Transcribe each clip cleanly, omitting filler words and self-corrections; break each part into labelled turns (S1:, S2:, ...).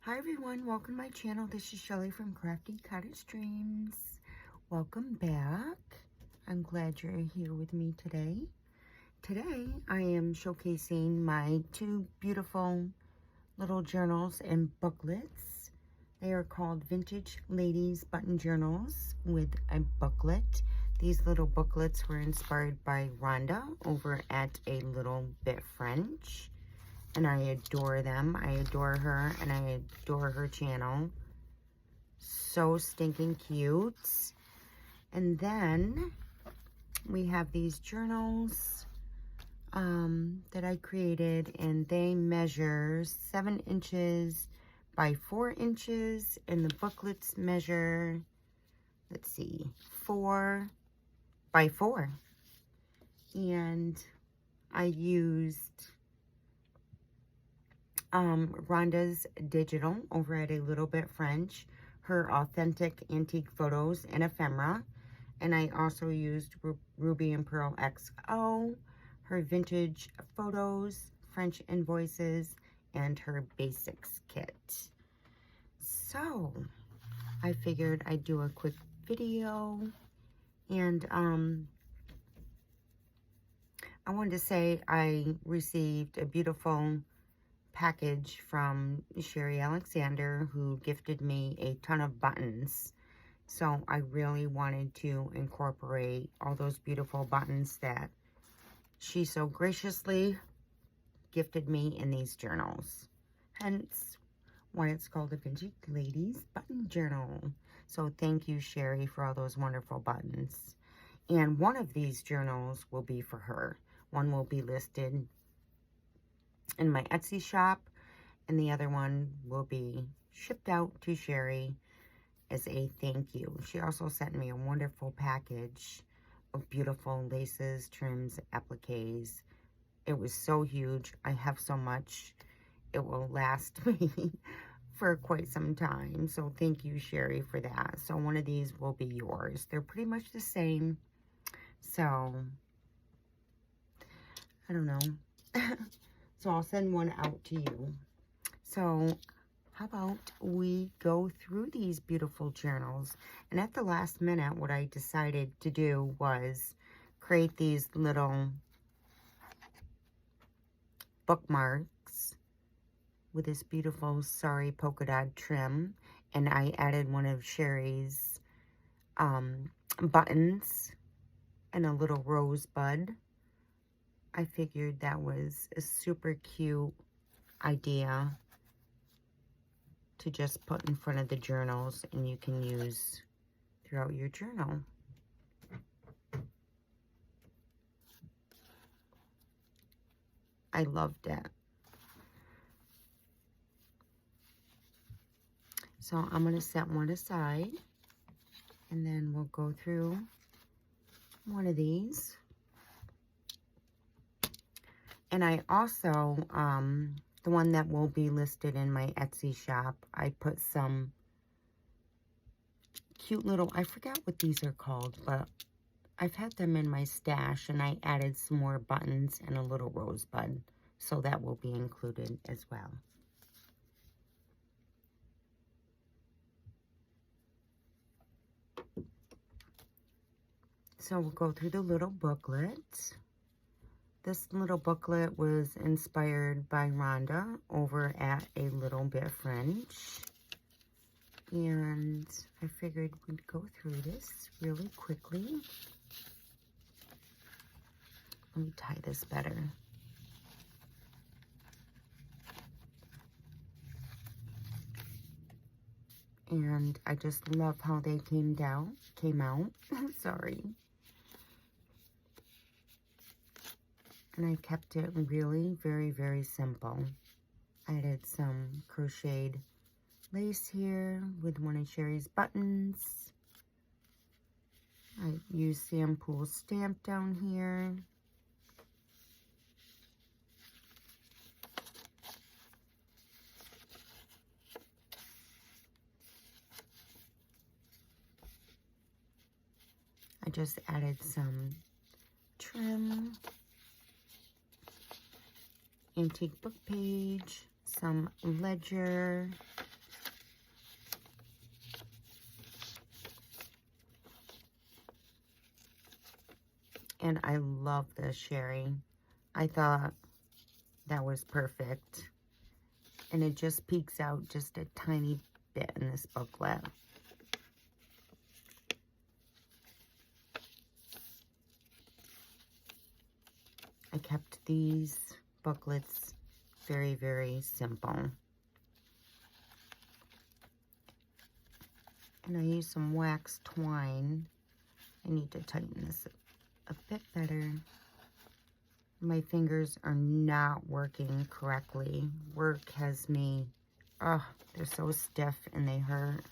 S1: Hi everyone, welcome to my channel. This is Shelly from Crafty Cottage Dreams. Welcome back. I'm glad you're here with me today. Today I am showcasing my two beautiful little journals and booklets. They are called Vintage Ladies Button Journals with a booklet. These little booklets were inspired by Rhonda over at A Little Bit French. And I adore them. I adore her, and I adore her channel. So stinking cute. And then we have these journals that I created, and they measure 7 inches by 4 inches, and the booklets measure, let's see, 4 by 4. And I used Rhonda's digital over at A Little Bit French, her authentic antique photos and ephemera, and I also used Ruby and Pearl XO, her vintage photos, French invoices, and her basics kit. So I figured I'd do a quick video, and I wanted to say I received a beautiful package from Sherry Alexander, who gifted me a ton of buttons. So I really wanted to incorporate all those beautiful buttons that she so graciously gifted me in these journals. Hence why it's called a Vintage Ladies Button Journal. So thank you, Sherry, for all those wonderful buttons. And one of these journals will be for her. One will be listed in my Etsy shop, and the other one will be shipped out to Sherry as a thank you. She also sent me a wonderful package of beautiful laces, trims, appliques. It was so huge. I have so much. It will last me for quite some time. So thank you, Sherry, for that. So one of these will be yours. They're pretty much the same. So I don't know. So I'll send one out to you. So how about we go through these beautiful journals? And at the last minute, what I decided to do was create these little bookmarks with this beautiful sari polka dot trim. And I added one of Sherry's buttons and a little rosebud. I figured that was a super cute idea to just put in front of the journals, and you can use throughout your journal. I loved it. So I'm going to set one aside, and then we'll go through one of these. And I also, the one that will be listed in my Etsy shop, I put some cute little, I forgot what these are called, but I've had them in my stash, and I added some more buttons and a little rosebud. So that will be included as well. So we'll go through the little booklet. This little booklet was inspired by Rhonda over at A Little Bit French. And I figured we'd go through this really quickly. Let me tie this better. And I just love how they came out. Sorry. And I kept it really very, very simple. I added some crocheted lace here with one of Sherry's buttons. I used Sam Pool's stamp down here. I just added some trim, antique book page, some ledger, And I love this, Sherry. I thought that was perfect. And it just peeks out just a tiny bit in this booklet. I kept these booklets very, very simple. And I used some wax twine. I need to tighten this a bit better. My fingers are not working correctly. Work has me, oh, they're so stiff and they hurt.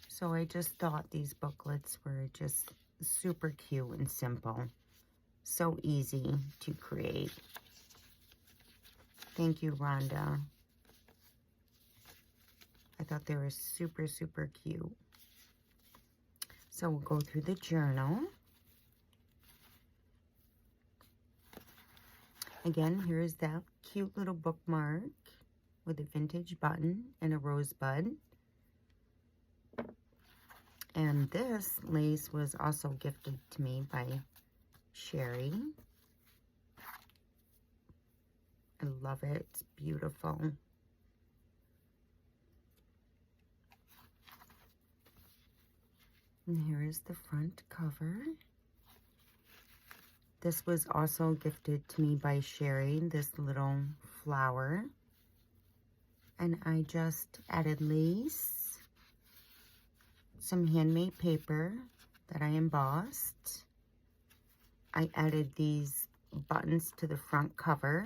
S1: So I just thought these booklets were just super cute and simple. So easy to create. Thank you, Rhonda. I thought they were super, super cute. So we'll go through the journal. Again, here's that cute little bookmark with a vintage button and a rosebud. And this lace was also gifted to me by Sherry. I love it. It's beautiful. And here is the front cover. This was also gifted to me by Sherry, this little flower. And I just added lace, some handmade paper that I embossed. I added these buttons to the front cover.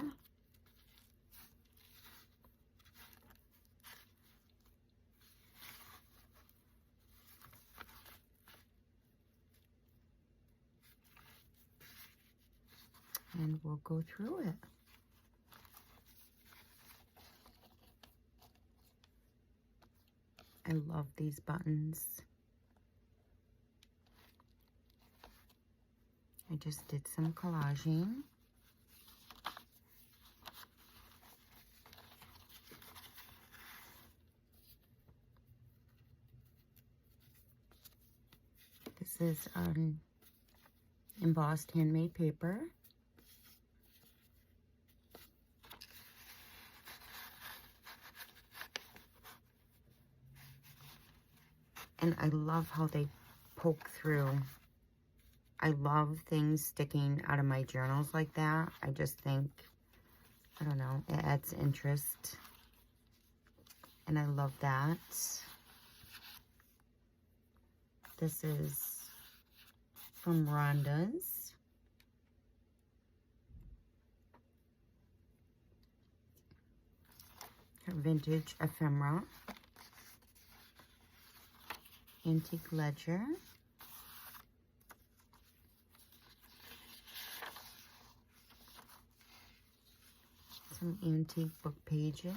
S1: And we'll go through it. I love these buttons. I just did some collaging. This is embossed handmade paper. And I love how they poke through. I love things sticking out of my journals like that. I just think, I don't know, it adds interest. And I love that. This is from Rhonda's. Her vintage ephemera. Antique ledger. Some antique book pages.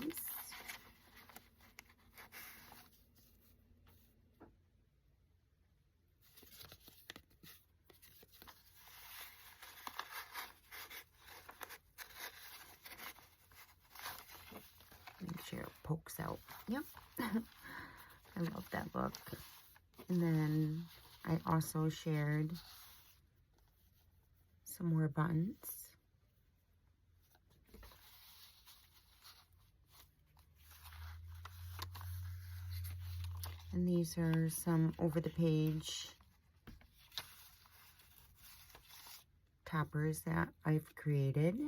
S1: Make sure it pokes out. Yep. I love that book. And then I also shared some more buttons. And these are some over-the-page toppers that I've created.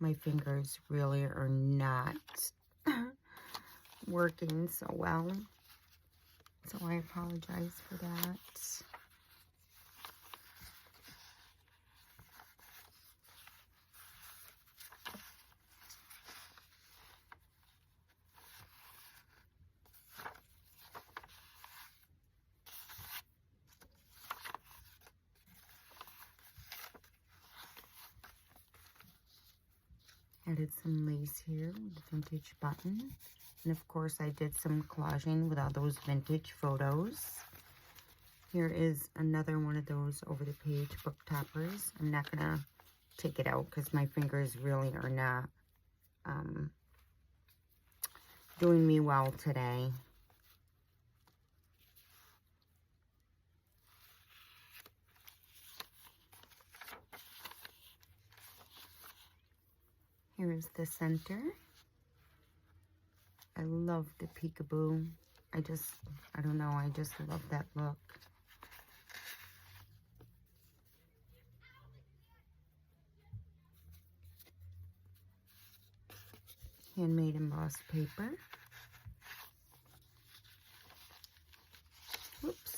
S1: My fingers really are not working so well, so I apologize for that. Added some lace here with vintage button. And of course I did some collaging with all those vintage photos. Here is another one of those over the page book toppers. I'm not gonna take it out because my fingers really are not doing me well today. Here is the center. I love the peekaboo. I don't know, I just love that look. Handmade embossed paper. Whoops.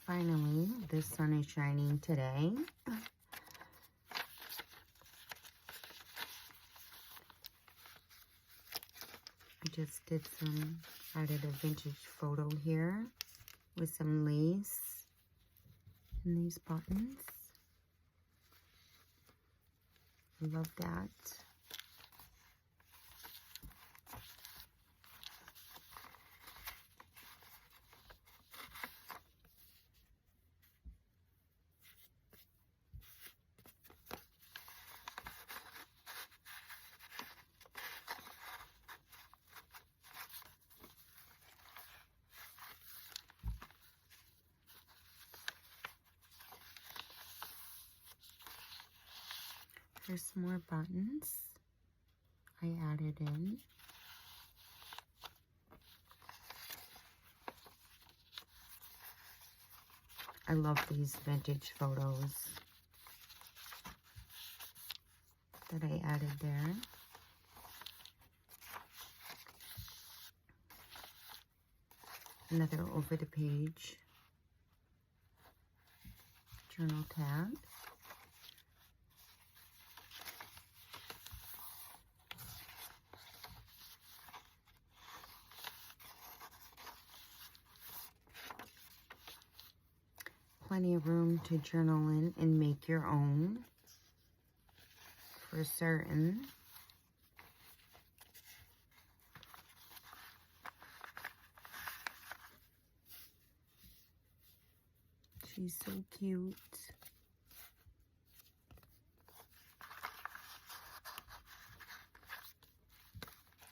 S1: Finally, the sun is shining today. I just did added a vintage photo here with some lace and these buttons. Love that. There's some more buttons I added in. I love these vintage photos that I added there. Another over the page journal tag. Plenty of room to journal in and make your own, for certain. She's so cute.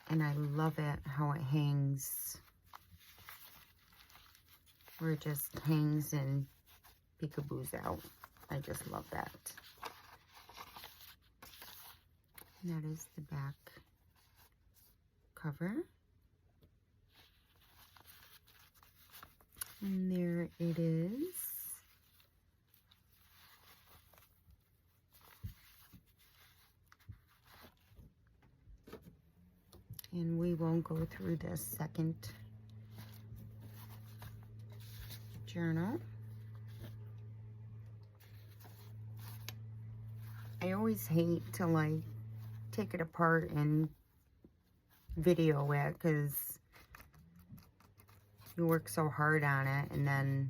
S1: And I love it how it hangs, where it just hangs and peekaboos out. I just love that. And that is the back cover. And there it is. And we will go through the second journal. I always hate to like take it apart and video it because you work so hard on it and then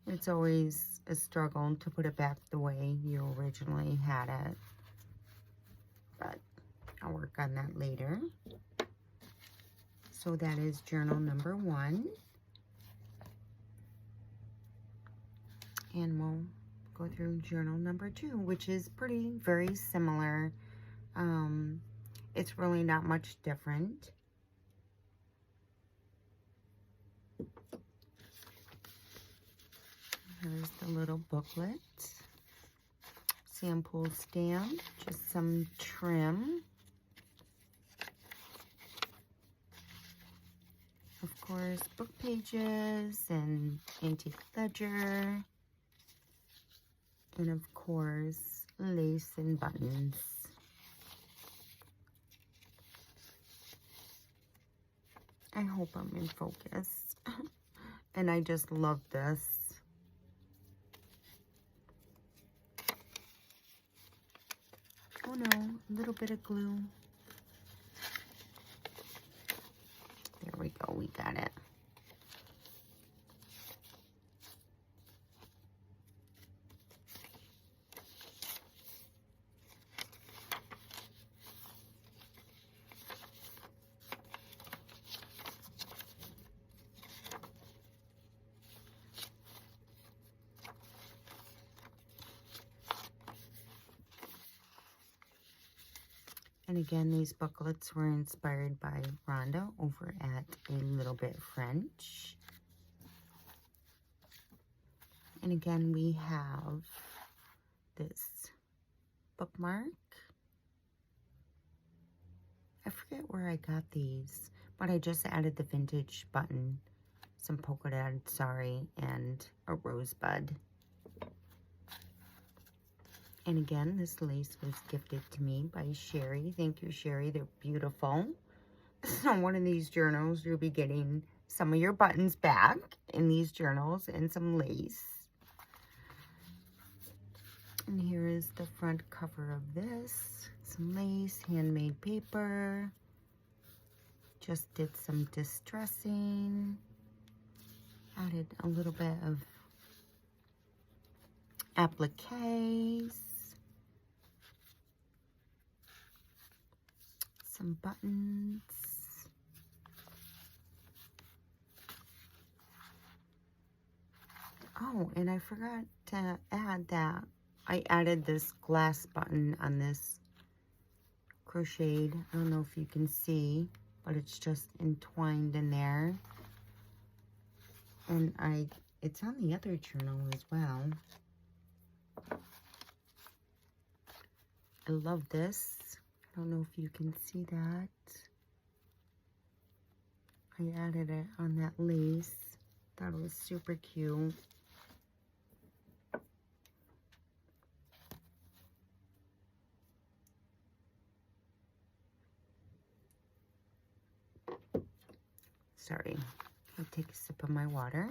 S1: it's always a struggle to put it back the way you originally had it. But I'll work on that later. So that is journal number 1. And we'll go through journal number 2, which is very similar. It's really not much different. Here's the little booklet. Sample stamp, just some trim. Of course, book pages and antique ledger. And of course, lace and buttons. I hope I'm in focus. And I just love this. little bit of glue. There we go, we got it. And again, these booklets were inspired by Rhonda over at A Little Bit French. And again, we have this bookmark. I forget where I got these, but I just added the vintage button, some polka dot, sorry, and a rosebud. And again, this lace was gifted to me by Sherry. Thank you, Sherry. They're beautiful. So one of these journals, you'll be getting some of your buttons back in these journals and some lace. And here is the front cover of this. Some lace, handmade paper. Just did some distressing. Added a little bit of appliques. Some buttons. Oh, and I forgot to add that I added this glass button on this crocheted. I don't know if you can see, but it's just entwined in there. And it's on the other journal as well. I love this. I don't know if you can see that. I added it on that lace. Thought it was super cute. Sorry, I'll take a sip of my water.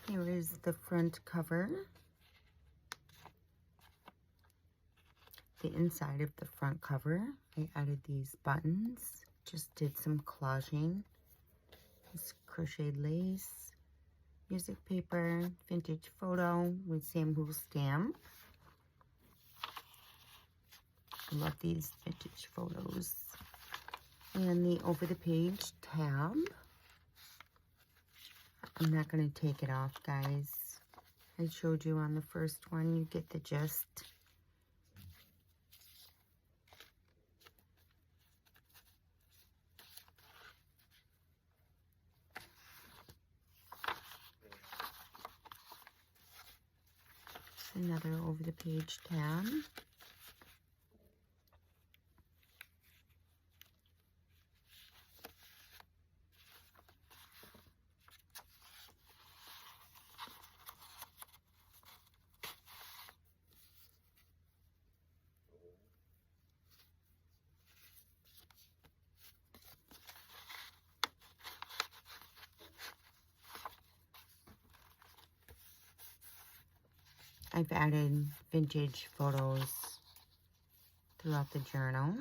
S1: Here is the front cover. The inside of the front cover, I added these buttons. Just did some collaging. This crocheted lace, music paper, vintage photo with Samhoo stamp. I love these vintage photos. And the over the page tab. I'm not going to take it off, guys. I showed you on the first one, you get the gist. Another over the page tab. I've added vintage photos throughout the journal.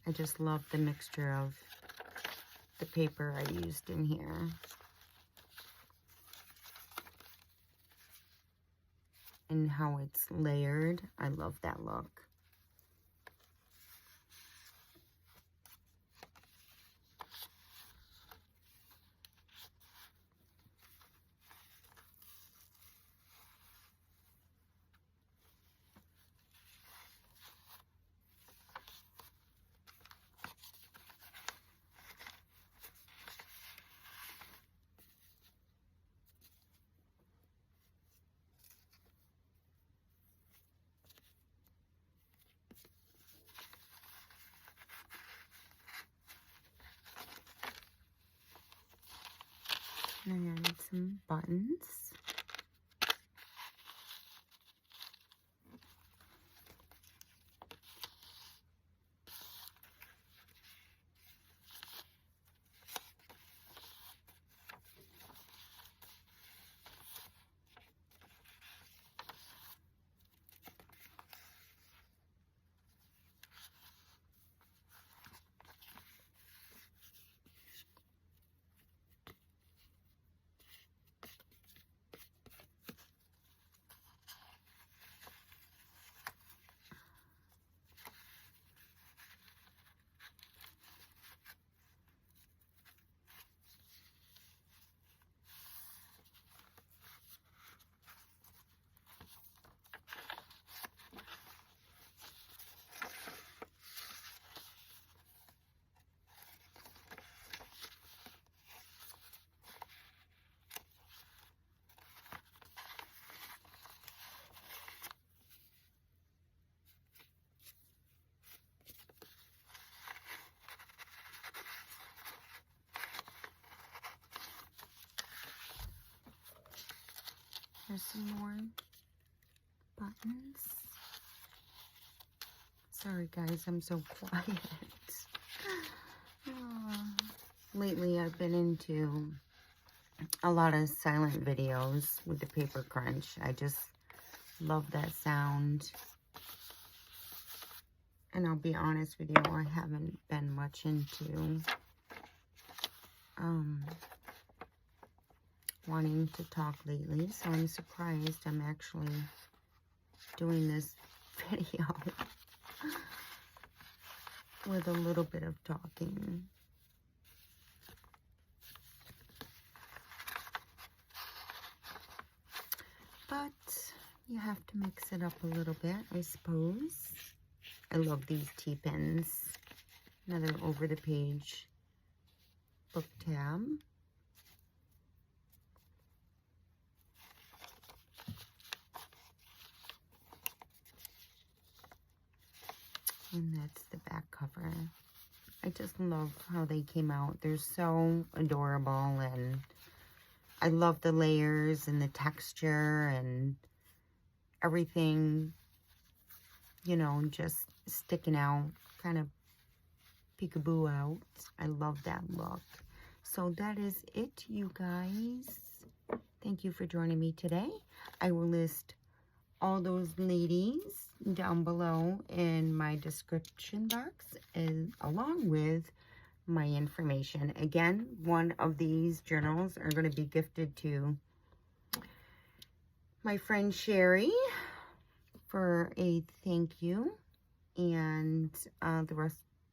S1: I just love the mixture of the paper I used in here. And how it's layered. I love that look. And I added some buttons. Here's some more buttons. Sorry guys, I'm so quiet. Lately I've been into a lot of silent videos with the paper crunch. I just love that sound. And I'll be honest with you, I haven't been much into wanting to talk lately, so I'm surprised I'm actually doing this video with a little bit of talking. But you have to mix it up a little bit, I suppose. I love these T-pins. Another over the page book tab. And that's the back cover. I just love how they came out. They're so adorable, and I love the layers and the texture and everything, you know, just sticking out, kind of peekaboo out. I love that look. So that is it, you guys. Thank you for joining me today. I will list all those ladies down below in my description box, and along with my information. Again, one of these journals are going to be gifted to my friend Sherry for a thank you, and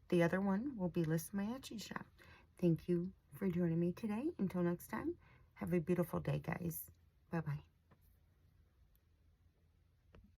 S1: the other one will be listed in my Etsy shop. Thank you for joining me today. Until next time, have a beautiful day, guys. Bye-bye.